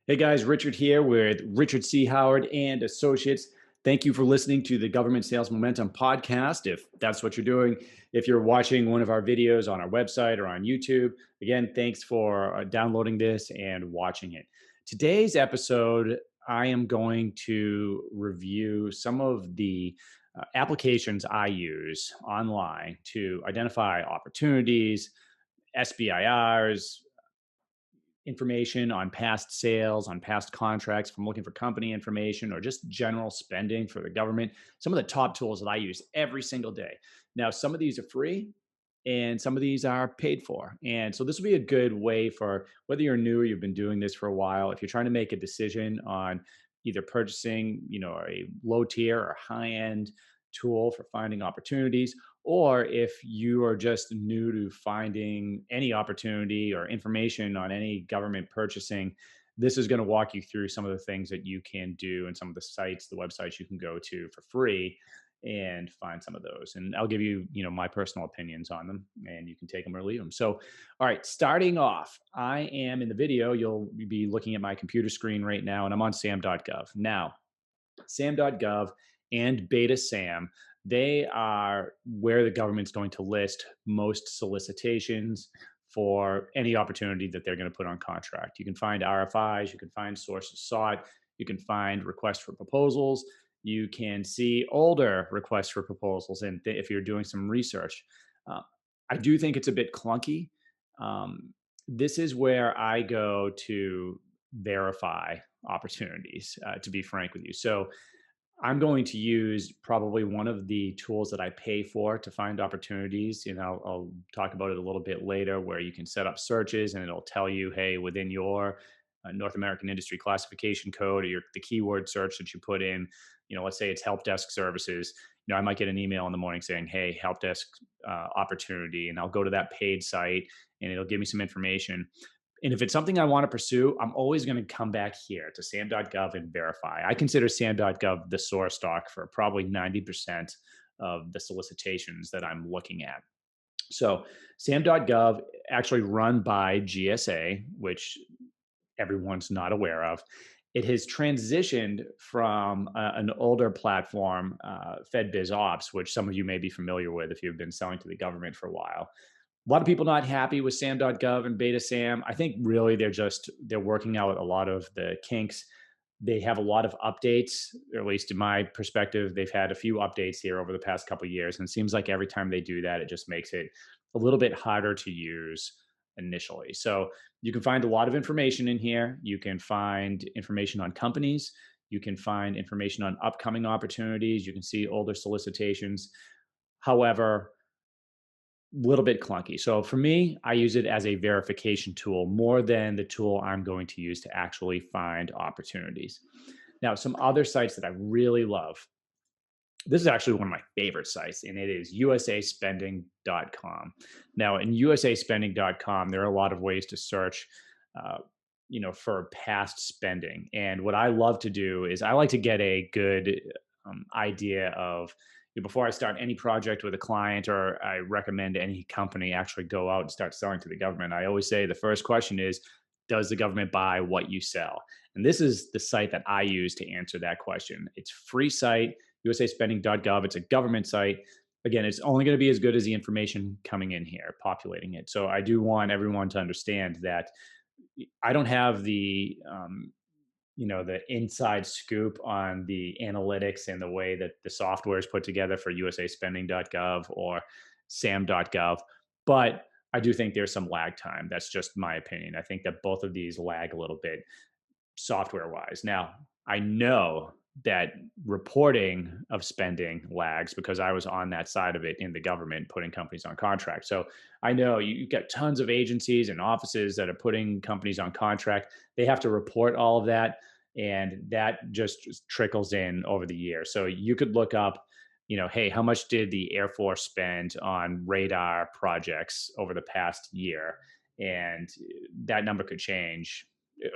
Hey guys, Richard here with Richard C. Howard and Associates. Thank you for listening to the Government Sales Momentum podcast. If that's what you're doing, if you're watching one of our videos on our website or on YouTube, again, thanks for downloading this and watching it. Today's episode, I am going to review some of the applications I use online to identify opportunities, SBIRs, information on past sales, on past contracts, from looking for company information or just general spending for the government. Some of the top tools that I use every single day. Now, some of these are free and some of these are paid for. And so this will be a good way for whether you're new or you've been doing this for a while, if you're trying to make a decision on either purchasing, a low tier or high end tool for finding opportunities, or if you are just new to finding any opportunity or information on any government purchasing, this is going to walk you through some of the things that you can do and some of the sites, the websites you can go to for free and find some of those. And I'll give you, my personal opinions on them and you can take them or leave them. So, all right, starting off, I am in the video. You'll be looking at my computer screen right now and I'm on sam.gov. Now, sam.gov and beta sam, they are where the government's going to list most solicitations for any opportunity that they're going to put on contract. You can find RFIs, you can find sources sought, you can find requests for proposals, you can see older requests for proposals, and if you're doing some research. Uh, I do think it's a bit clunky. This is where I go to verify opportunities, to be frank with you. So I'm going to use probably one of the tools that I pay for to find opportunities. I'll talk about it a little bit later, where you can set up searches and it'll tell you, hey, within your North American Industry Classification Code or the keyword search that you put in, let's say it's help desk services. I might get an email in the morning saying, hey, help desk opportunity, and I'll go to that paid site and it'll give me some information. And if it's something I want to pursue, I'm always going to come back here to sam.gov and verify. I consider sam.gov the source doc for probably 90% of the solicitations that I'm looking at. So sam.gov, actually run by GSA, which everyone's not aware of. It has transitioned from an older platform, FedBizOps, which some of you may be familiar with if you've been selling to the government for a while. A lot of people not happy with sam.gov and beta sam. I think really they're working out a lot of the kinks. They have a lot of updates, or at least in my perspective, they've had a few updates here over the past couple of years. And it seems like every time they do that, it just makes it a little bit harder to use initially. So you can find a lot of information in here. You can find information on companies. You can find information on upcoming opportunities. You can see older solicitations. However, little bit clunky. So for me, I use it as a verification tool more than the tool I'm going to use to actually find opportunities. Now, some other sites that I really love. This is actually one of my favorite sites, and it is USAspending.com. Now, in USAspending.com, there are a lot of ways to search, for past spending. And what I love to do is I like to get a good idea of, before I start any project with a client or I recommend any company actually go out and start selling to the government. I always say the first question is, does the government buy what you sell? And this is the site that I use to answer that question. It's a free site, usaspending.gov. It's a government site. Again, it's only going to be as good as the information coming in here, populating it. So I do want everyone to understand that I don't have the the inside scoop on the analytics and the way that the software is put together for usaspending.gov or sam.gov. But I do think there's some lag time. That's just my opinion. I think that both of these lag a little bit software wise. Now, I know that reporting of spending lags because I was on that side of it in the government, putting companies on contract. So I know you've got tons of agencies and offices that are putting companies on contract. They have to report all of that. And that just trickles in over the year. So you could look up, hey, how much did the Air Force spend on radar projects over the past year? And that number could change,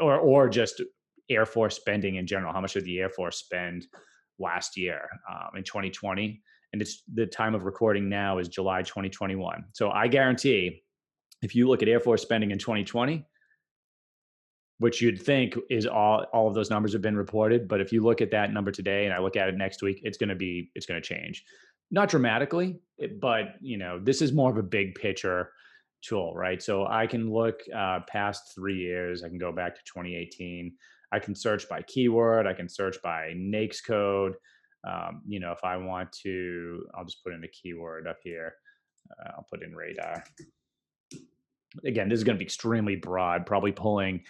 or just Air Force spending in general. How much did the Air Force spend last year in 2020? And it's the time of recording now is July 2021. So I guarantee if you look at Air Force spending in 2020, which you'd think is all of those numbers have been reported. But if you look at that number today and I look at it next week, it's going to change. Not dramatically, but this is more of a big picture tool, right? So I can look past 3 years. I can go back to 2018. I can search by keyword. I can search by NAICS code. If I want to, I'll just put in a keyword up here. I'll put in radar. Again, this is going to be extremely broad, probably pulling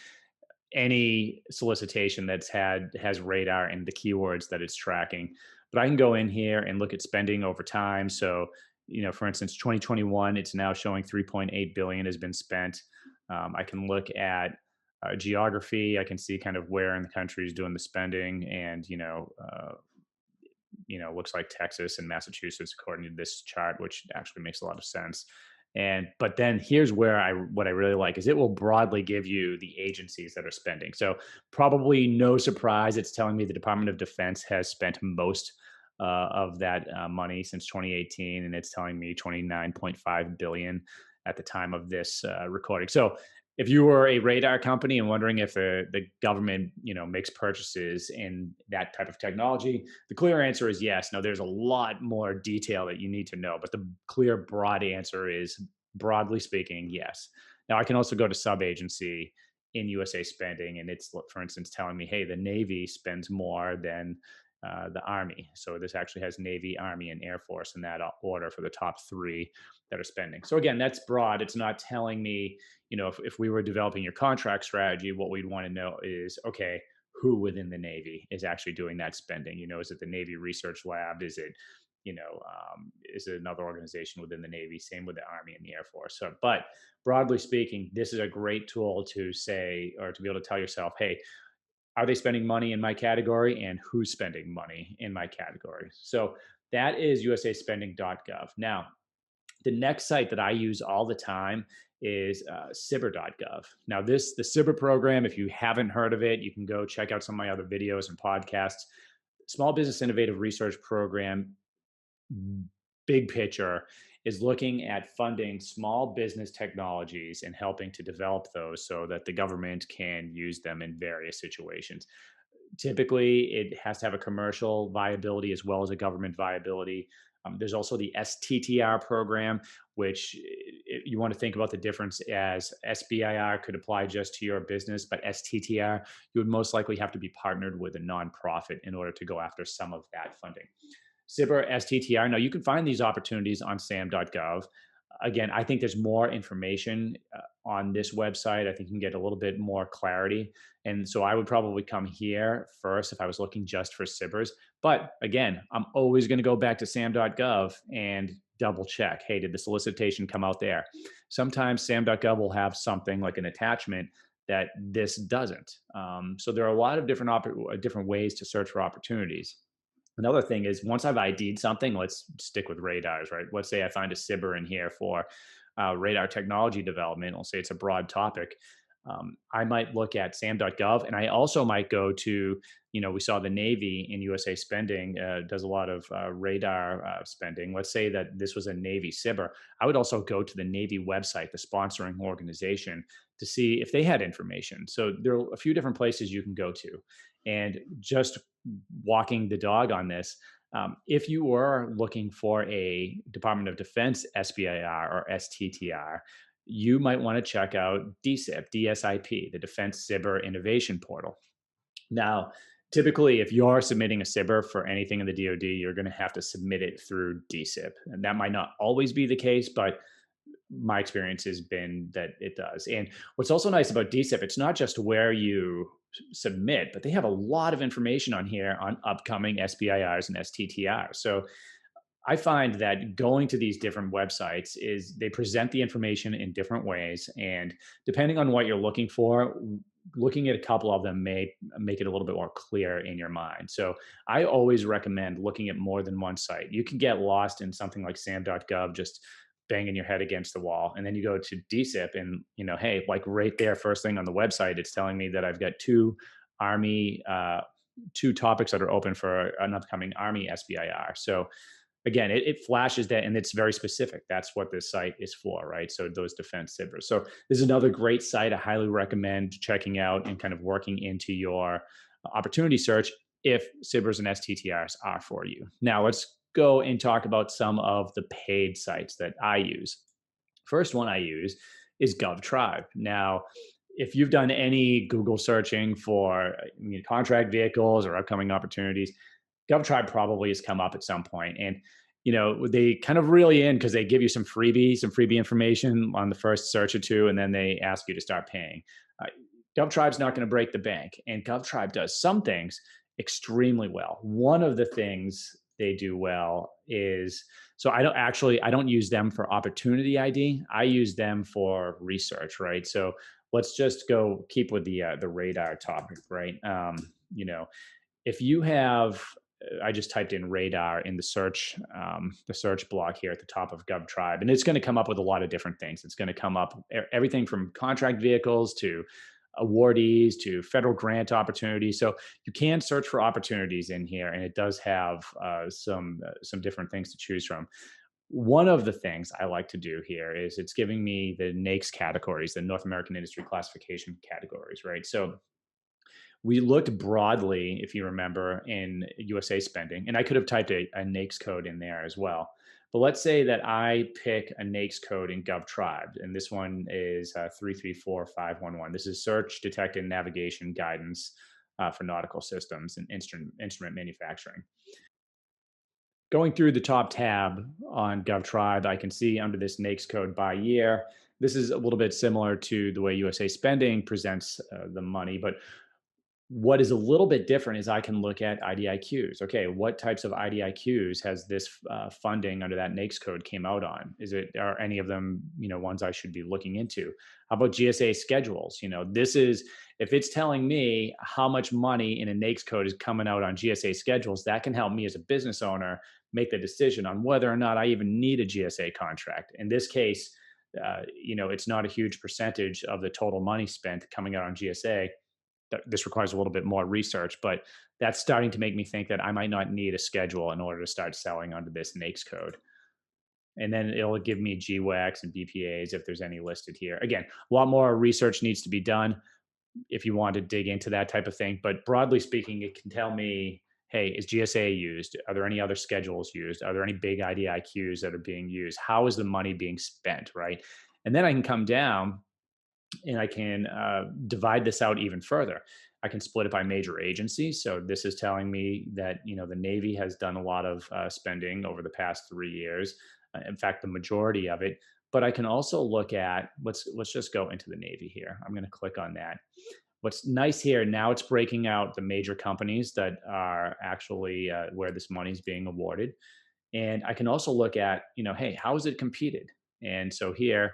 any solicitation has radar and the keywords that it's tracking. But I can go in here and look at spending over time. So, for instance, 2021, it's now showing 3.8 billion has been spent. I can look at geography. I can see kind of where in the country is doing the spending, and looks like Texas and Massachusetts according to this chart, which actually makes a lot of sense. But then here's where what I really like is it will broadly give you the agencies that are spending. So probably no surprise, it's telling me the Department of Defense has spent most of that money since 2018, and it's telling me 29.5 billion at the time of this recording. So if you were a radar company and wondering if the government makes purchases in that type of technology, the clear answer is yes. Now there's a lot more detail that you need to know, but the clear broad answer is, broadly speaking, yes. Now I can also go to sub-agency in USA Spending, and it's, for instance, telling me, hey, the Navy spends more than the Army. So this actually has Navy, Army, and Air Force in that order for the top three that are spending. So again, that's broad. It's not telling me, if we were developing your contract strategy, what we'd want to know is, okay, who within the Navy is actually doing that spending? Is it the Navy Research Lab? Is it, is it another organization within the Navy? Same with the Army and the Air Force. So, but broadly speaking, this is a great tool to say, or to be able to tell yourself, hey, are they spending money in my category, and who's spending money in my category? So that is USAspending.gov. Now, the next site that I use all the time is SIBR.gov. Now, the SIBR program, if you haven't heard of it, you can go check out some of my other videos and podcasts. Small Business Innovative Research Program, big picture, is looking at funding small business technologies and helping to develop those so that the government can use them in various situations. Typically, it has to have a commercial viability as well as a government viability. There's also the STTR program, which you want to think about the difference as SBIR could apply just to your business, but STTR, you would most likely have to be partnered with a nonprofit in order to go after some of that funding. SIBR, STTR. Now, you can find these opportunities on SAM.gov. Again, I think there's more information on this website. I think you can get a little bit more clarity. And so I would probably come here first if I was looking just for SIBRs. But again, I'm always going to go back to sam.gov and double check. Hey, did the solicitation come out there? Sometimes sam.gov will have something like an attachment that this doesn't. So there are a lot of different ways to search for opportunities. Another thing is, once I've ID'd something, let's stick with radars, right? Let's say I find a SIBR in here for radar technology development. I'll say it's a broad topic. I might look at sam.gov, and I also might go to, we saw the Navy in USA Spending does a lot of radar spending. Let's say that this was a Navy SIBR. I would also go to the Navy website, the sponsoring organization, to see if they had information. So there are a few different places you can go to. And just walking the dog on this, if you were looking for a Department of Defense SBIR or STTR, you might want to check out DSIP, the Defense SIBR Innovation Portal. Now, typically, if you're submitting a SIBR for anything in the DoD, you're going to have to submit it through DSIP. And that might not always be the case, but my experience has been that it does. And what's also nice about DSIP, it's not just where you submit, but they have a lot of information on here on upcoming SBIRs and STTRs. So I find that going to these different websites is they present the information in different ways. And depending on what you're looking for, looking at a couple of them may make it a little bit more clear in your mind. So I always recommend looking at more than one site. You can get lost in something like sam.gov, just banging your head against the wall. And then you go to DSIP and, hey, like right there, first thing on the website, it's telling me that I've got two topics that are open for an upcoming Army SBIR. So again, it flashes that, and it's very specific. That's what this site is for, right? So those defense SIBRs. So this is another great site. I highly recommend checking out and kind of working into your opportunity search if SIBRs and STTRs are for you. Now let's go and talk about some of the paid sites that I use. First one I use is Gov Tribe. Now, if you've done any Google searching for contract vehicles or upcoming opportunities, Gov Tribe probably has come up at some point. And they kind of reel you in because they give you some freebie information on the first search or two, and then they ask you to start paying. Gov Tribe's not going to break the bank, and Gov Tribe does some things extremely well. One of the things they do well is, so I don't use them for opportunity ID. I use them for research, right? So let's just go keep with the radar topic, right? If you have, I just typed in radar in the search block here at the top of Gov Tribe, and it's going to come up with a lot of different things. It's going to come up everything from contract vehicles to awardees to federal grant opportunities. So you can search for opportunities in here, and it does have some different things to choose from. One of the things I like to do here is it's giving me the NAICS categories, the North American Industry Classification categories, right? So we looked broadly, if you remember, in USA Spending, and I could have typed a NAICS code in there as well. But let's say that I pick a NAICS code in Gov Tribe, and this one is 334511. This is Search, Detect, and Navigation Guidance for Nautical Systems and Instrument Manufacturing. Going through the top tab on Gov Tribe, I can see under this NAICS code by year. This is a little bit similar to the way USA Spending presents the money, but what is a little bit different is I can look at IDIQs. Okay, what types of IDIQs has this funding under that NAICS code came out on? Are any of them, ones I should be looking into? How about GSA schedules? This is, if it's telling me how much money in a NAICS code is coming out on GSA schedules, that can help me as a business owner make the decision on whether or not I even need a GSA contract. In this case, it's not a huge percentage of the total money spent coming out on GSA. This requires a little bit more research, but that's starting to make me think that I might not need a schedule in order to start selling under this NAICS code. And then it'll give me GWACs and BPAs if there's any listed here. Again, a lot more research needs to be done if you want to dig into that type of thing. But broadly speaking, it can tell me, hey, is GSA used? Are there any other schedules used? Are there any big IDIQs that are being used? How is the money being spent, right? And then I can come down and I can divide this out even further. I can split it by major agencies. So this is telling me that the Navy has done a lot of spending over the past 3 years. In fact, the majority of it. But I can also look at let's just go into the Navy here. I'm going to click on that. What's nice here now, it's breaking out the major companies that are actually where this money is being awarded, and I can also look at hey, how is it competed? And so here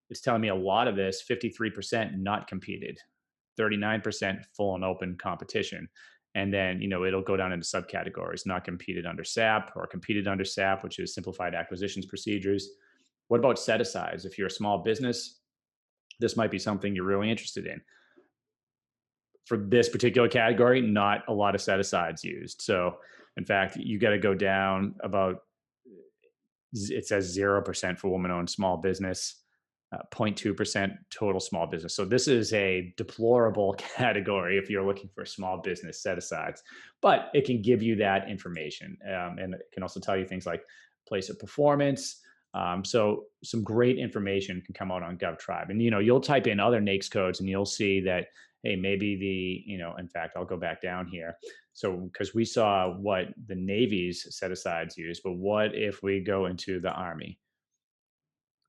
it's telling me a lot of this 53% not competed, 39% full and open competition. And then, it'll go down into subcategories, not competed under SAP or competed under SAP, which is simplified acquisitions procedures. What about set asides? If you're a small business, this might be something you're really interested in. For this particular category, not a lot of set asides used. So, in fact, you got to go down about, it says 0% for woman owned small business. 0.2% total small business. So this is a deplorable category if you're looking for small business set asides, but it can give you that information. And it can also tell you things like place of performance. So some great information can come out on Gov Tribe. And, you'll type in other NAICS codes and you'll see that, hey, maybe in fact, I'll go back down here. So, because we saw what the Navy's set asides use, but what if we go into the Army?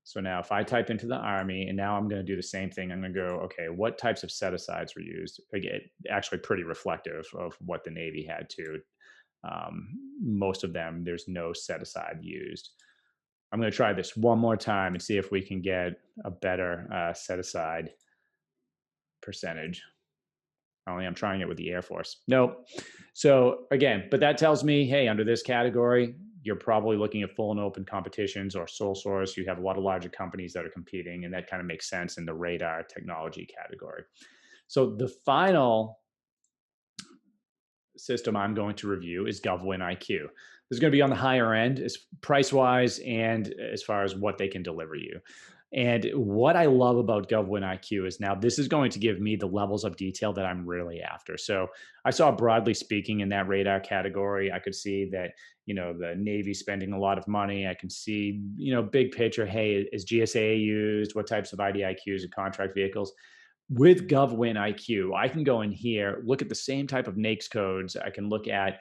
So now if I type into the Army, and now I'm going to do the same thing, I'm going to go, okay, what types of set asides were used? Again, actually pretty reflective of what the Navy had too. Most of them, there's no set aside used. I'm going to try this one more time and see if we can get a better set aside percentage. Only I'm trying it with the Air Force. Nope. So again, but that tells me, hey, under this category, you're probably looking at full and open competitions or sole source. You have a lot of larger companies that are competing, and that kind of makes sense in the radar technology category. So the final system I'm going to review is GovWin IQ. is going to be on the higher end as price wise and as far as what they can deliver you. And what I love about GovWin IQ is now this is going to give me the levels of detail that I'm really after. So I saw, broadly speaking, in that radar category, I could see that, the Navy spending a lot of money. I can see, big picture, hey, is GSA used? What types of IDIQs and contract vehicles? With GovWin IQ, I can go in here, look at the same type of NAICS codes. I can look at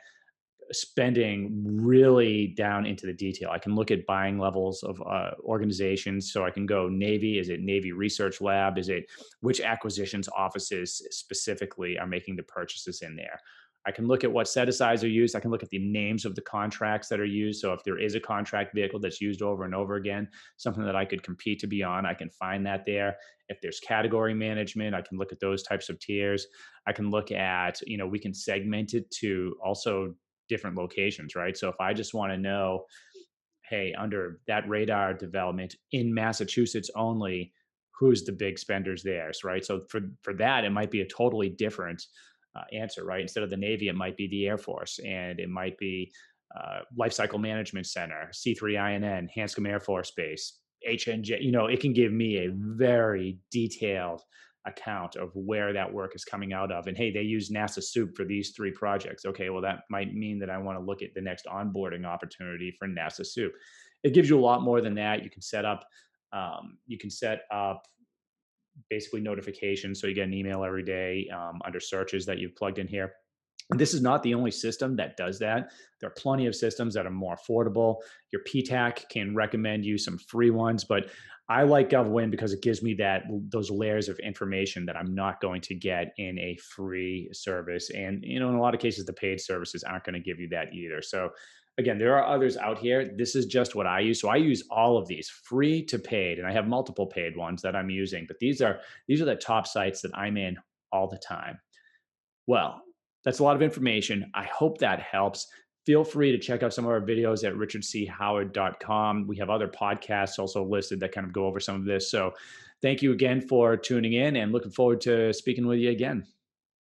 spending really down into the detail. I can look at buying levels of organizations. So I can go Navy. Is it Navy Research Lab? Is it which acquisitions offices specifically are making the purchases in there? I can look at what set asides are used. I can look at the names of the contracts that are used. So if there is a contract vehicle that's used over and over again, something that I could compete to be on, I can find that there. If there's category management, I can look at those types of tiers. I can look at, we can segment it to also different locations, right? So if I just want to know, hey, under that radar development in Massachusetts only, who's the big spenders there, right? So for that, it might be a totally different answer, right? Instead of the Navy, it might be the Air Force, and it might be Life Cycle Management Center, C3INN, Hanscom Air Force Base, HNJ. It can give me a very detailed account of where that work is coming out of. And hey, they use NASA SOUP for these 3 projects. Okay, well, that might mean that I want to look at the next onboarding opportunity for NASA SOUP. It gives you a lot more than that. You can set up basically notifications, so you get an email every day under searches that you've plugged in here. This is not the only system that does that. There are plenty of systems that are more affordable. Your PTAC can recommend you some free ones, but I like GovWin because it gives me those layers of information that I'm not going to get in a free service. And in a lot of cases, the paid services aren't going to give you that either. So again, there are others out here. This is just what I use. So I use all of these, free to paid, and I have multiple paid ones that I'm using. But these are the top sites that I'm in all the time. Well, that's a lot of information. I hope that helps. Feel free to check out some of our videos at richardchoward.com. We have other podcasts also listed that kind of go over some of this. So thank you again for tuning in, and looking forward to speaking with you again.